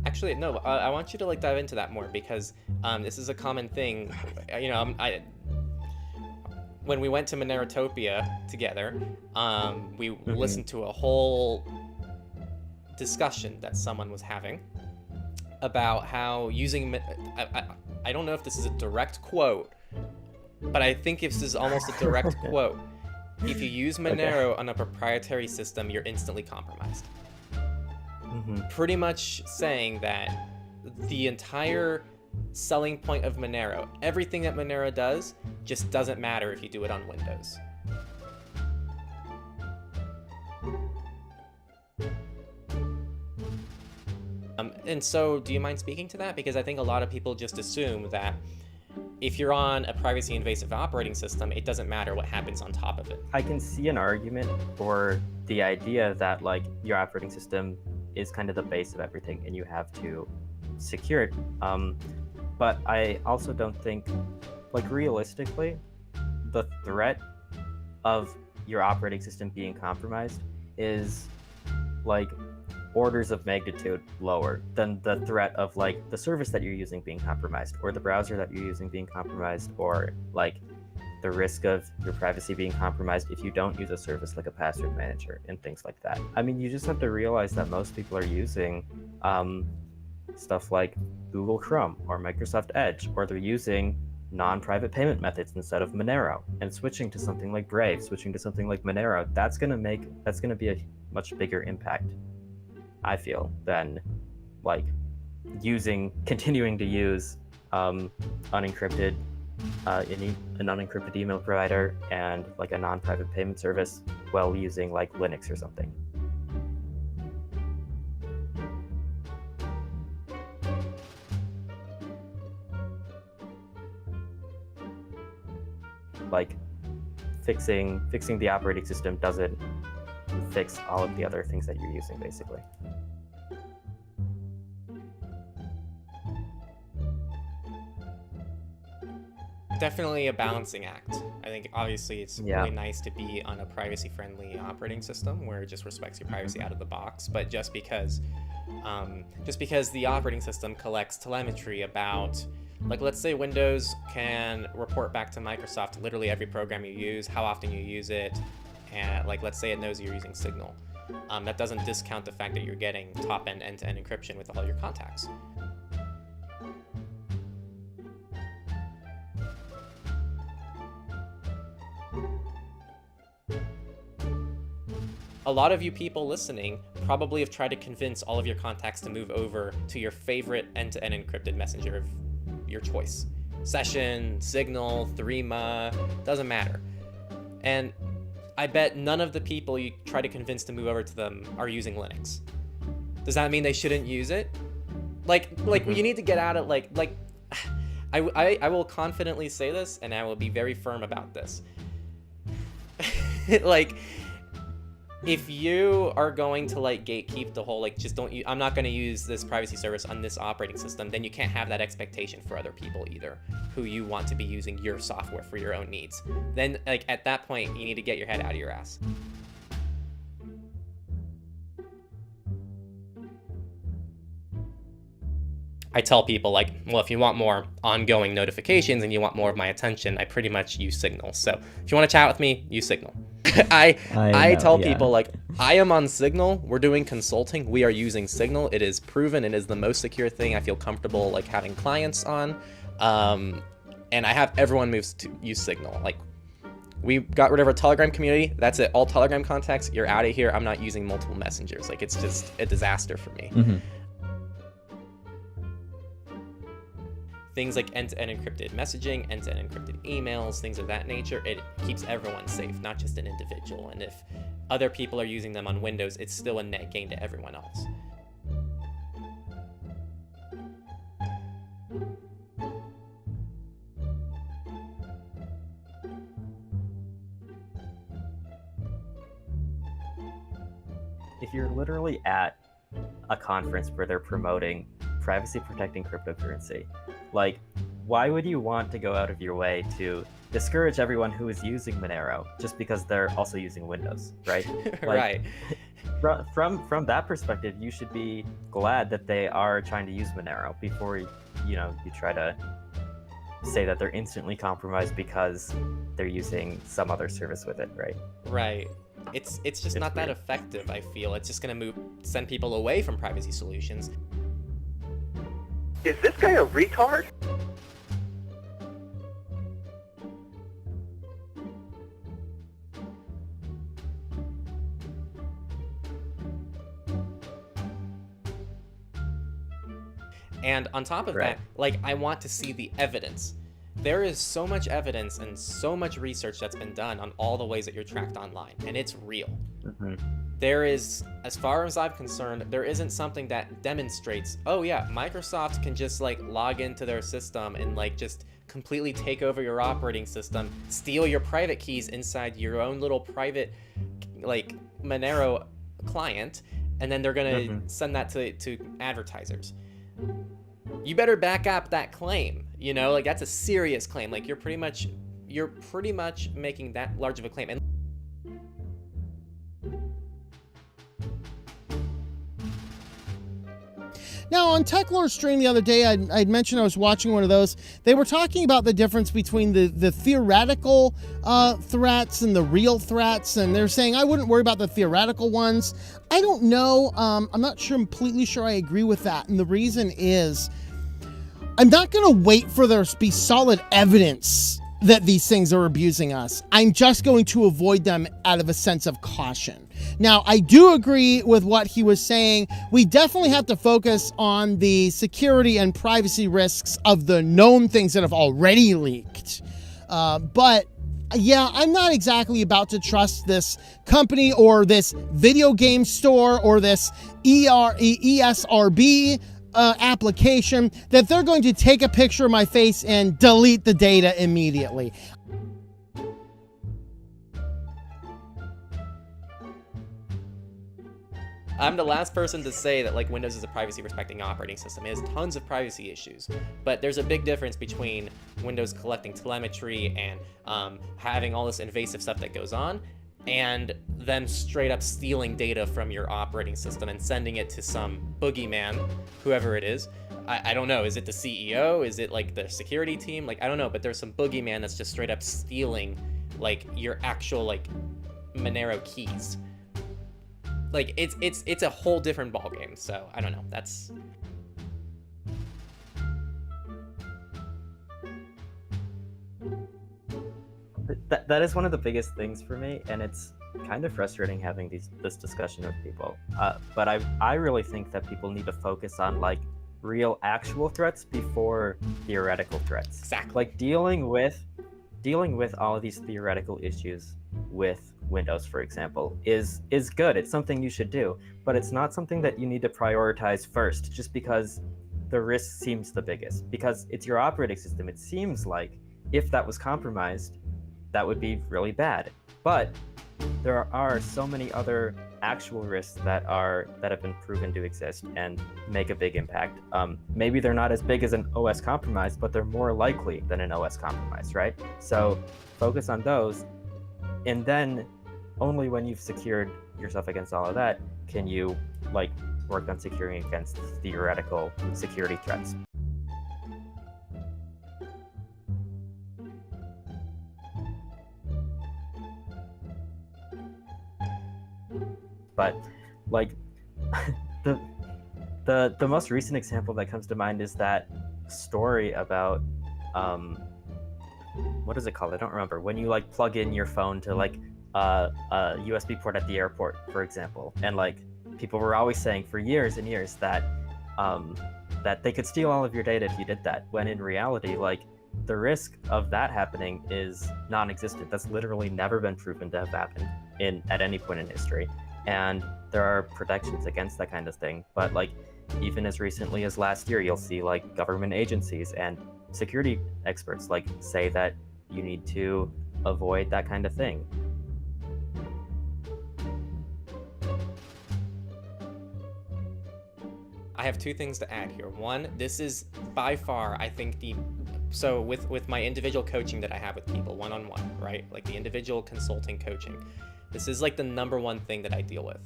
Actually, no. I want you to like dive into that more because this is a common thing. When we went to Monerotopia together, we Hmm. listened to a whole discussion that someone was having about how I don't know if this is a direct quote, but I think this is almost a direct quote. If you use Okay. Monero on a proprietary system, you're instantly compromised. Hmm. Pretty much saying that the entire selling point of Monero, everything that Monero does, just doesn't matter if you do it on Windows. And so, do you mind speaking to that? Because I think a lot of people just assume that if you're on a privacy invasive operating system, it doesn't matter what happens on top of it. I can see an argument for the idea that like your operating system is kind of the base of everything, and you have to secure it. But I also don't think, like realistically, the threat of your operating system being compromised is like orders of magnitude lower than the threat of like the service that you're using being compromised, or the browser that you're using being compromised, or like the risk of your privacy being compromised if you don't use a service like a password manager and things like that. I mean, you just have to realize that most people are using um, stuff like Google Chrome or Microsoft Edge, or they're using non-private payment methods instead of Monero, and switching to something like Brave, switching to something like Monero. That's gonna be a much bigger impact, I feel, than like continuing to use unencrypted an unencrypted email provider and like a non-private payment service while using like Linux or something. Like fixing the operating system doesn't fix all of the other things that you're using, basically. Definitely a balancing act. I think obviously it's Yeah. really nice to be on a privacy friendly operating system where it just respects your privacy Mm-hmm. out of the box. But just because the operating system collects telemetry about, like, let's say Windows can report back to Microsoft literally every program you use, how often you use it, and like let's say it knows you're using Signal. That doesn't discount the fact that you're getting top end-to-end encryption with all your contacts. A lot of you people listening probably have tried to convince all of your contacts to move over to your favorite end-to-end encrypted messenger of your choice. Session, Signal, Threema, doesn't matter. And I bet none of the people you try to convince to move over to them are using Linux. Does that mean they shouldn't use it? Like Mm-hmm. you need to get out of I will confidently say this, and I will be very firm about this. Like, if you are going to like gatekeep the whole like just don't I'm not going to use this privacy service on this operating system, then you can't have that expectation for other people either who you want to be using your software for your own needs. Then like at that point you need to get your head out of your ass. I tell people like, well, if you want more ongoing notifications and you want more of my attention, I pretty much use Signal. So if you want to chat with me, use Signal. I I I know, tell yeah. people like I am on Signal. We're doing consulting. We are using Signal. It is proven. It is the most secure thing. I feel comfortable like having clients on, and I have everyone moves to use Signal. Like we got rid of our Telegram community. That's it. All Telegram contacts. You're out of here. I'm not using multiple messengers. Like it's just a disaster for me. Hmm. Things like end-to-end encrypted messaging, end-to-end encrypted emails, things of that nature, it keeps everyone safe, not just an individual. And if other people are using them on Windows, it's still a net gain to everyone else. If you're literally at a conference where they're promoting privacy protecting cryptocurrency, like why would you want to go out of your way to discourage everyone who is using Monero just because they're also using Windows, right? Right. From that perspective, you should be glad that they are trying to use Monero before you try to say that they're instantly compromised because they're using some other service with it, right? Right. It's just not that weird. effective, I feel. It's just going to send people away from privacy solutions. Is this guy a retard? And on top of Right. that, like, I want to see the evidence. There is so much evidence and so much research that's been done on all the ways that you're tracked online, and it's real. Mm-hmm. There is, as far as I'm concerned, there isn't something that demonstrates, oh yeah, Microsoft can just like log into their system and like just completely take over your operating system, steal your private keys inside your own little private like Monero client, and then they're gonna send that to advertisers. You better back up that claim. You know, like that's a serious claim. Like you're pretty much making that large of a claim. And now, on TechLore stream the other day, I'd mentioned I was watching one of those. They were talking about the difference between the theoretical threats and the real threats, and they're saying I wouldn't worry about the theoretical ones. I don't know. I'm not completely sure I agree with that, and the reason is I'm not going to wait for there to be solid evidence that these things are abusing us. I'm just going to avoid them out of a sense of caution. Now, I do agree with what he was saying. We definitely have to focus on the security and privacy risks of the known things that have already leaked. But yeah, I'm not exactly about to trust this company or this video game store or this ESRB application that they're going to take a picture of my face and delete the data immediately. I'm the last person to say that like Windows is a privacy respecting operating system. It has tons of privacy issues, but there's a big difference between Windows collecting telemetry and having all this invasive stuff that goes on, and them straight up stealing data from your operating system and sending it to some boogeyman, whoever it is. I don't know, is it the CEO? Is it like the security team? Like, I don't know, but there's some boogeyman that's just straight up stealing like your actual like Monero keys. Like it's a whole different ballgame. So I don't know. That's that is one of the biggest things for me, and it's kind of frustrating having this discussion with people. But I really think that people need to focus on like real actual threats before theoretical threats. exactly. Like dealing with all of these theoretical issues with Windows, for example, is good. It's something you should do, but it's not something that you need to prioritize first just because the risk seems the biggest. Because it's your operating system. It seems like if that was compromised, that would be really bad. But there are so many other actual risks that have been proven to exist and make a big impact. Maybe they're not as big as an OS compromise, but they're more likely than an OS compromise, right? So focus on those, and then only when you've secured yourself against all of that can you like work on securing against theoretical security threats. But like the most recent example that comes to mind is that story about what is it called? I don't remember. When you like plug in your phone to like a USB port at the airport, for example, and like people were always saying for years and years that that they could steal all of your data if you did that, when in reality, like the risk of that happening is non-existent. That's literally never been proven to have happened at any point in history. And there are protections against that kind of thing. But like even as recently as last year, you'll see like government agencies and security experts like say that you need to avoid that kind of thing. I have two things to add here. One, this is by far, I think, the so with my individual coaching that I have with people one-on-one, right? Like the individual consulting coaching, this is like the number one thing that I deal with.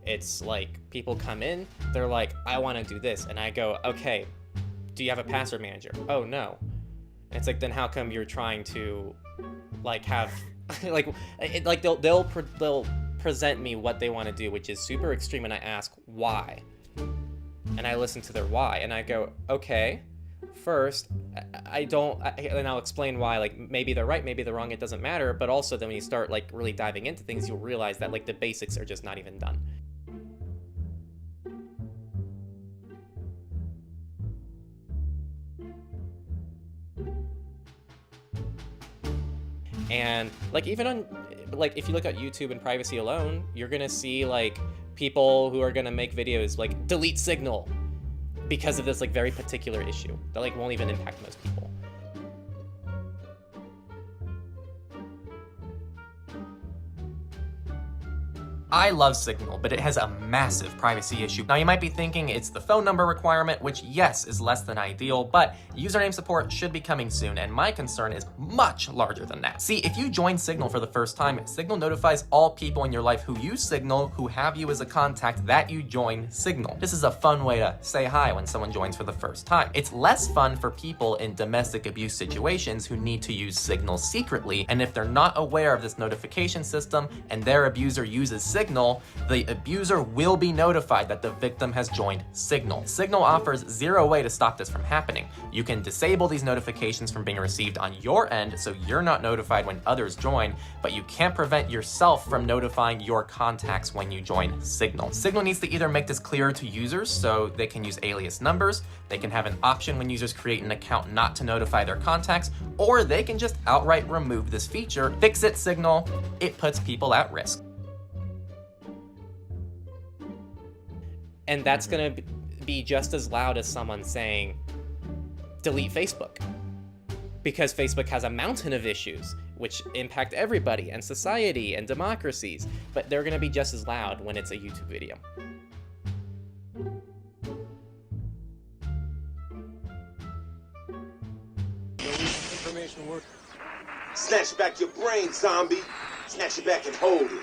It's like people come in, they're like, I want to do this, and I go, okay, do you have a password manager? Oh no. And it's like, then how come you're trying to like have like they'll present me what they want to do, which is super extreme, and I ask why, and I listen to their why, and I go, okay, first, and I'll explain why, like maybe they're right, maybe they're wrong, it doesn't matter, but also then when you start like really diving into things, you'll realize that like the basics are just not even done. And like even on, like if you look at YouTube and privacy alone, you're gonna see like people who are gonna make videos like delete Signal because of this like very particular issue that like won't even impact most people. I love Signal, but it has a massive privacy issue. Now you might be thinking it's the phone number requirement, which yes, is less than ideal, but username support should be coming soon, and my concern is much larger than that. See, if you join Signal for the first time, Signal notifies all people in your life who use Signal, who have you as a contact, that you join Signal. This is a fun way to say hi when someone joins for the first time. It's less fun for people in domestic abuse situations who need to use Signal secretly, and if they're not aware of this notification system and their abuser uses Signal, the abuser will be notified that the victim has joined Signal. Signal offers zero way to stop this from happening. You can disable these notifications from being received on your end so you're not notified when others join, but you can't prevent yourself from notifying your contacts when you join Signal. Signal needs to either make this clearer to users so they can use alias numbers, they can have an option when users create an account not to notify their contacts, or they can just outright remove this feature. Fix it, Signal. It puts people at risk. And that's gonna be just as loud as someone saying, delete Facebook. Because Facebook has a mountain of issues which impact everybody and society and democracies, but they're gonna be just as loud when it's a YouTube video. Snatch back your brain, zombie. Snatch it back and hold it.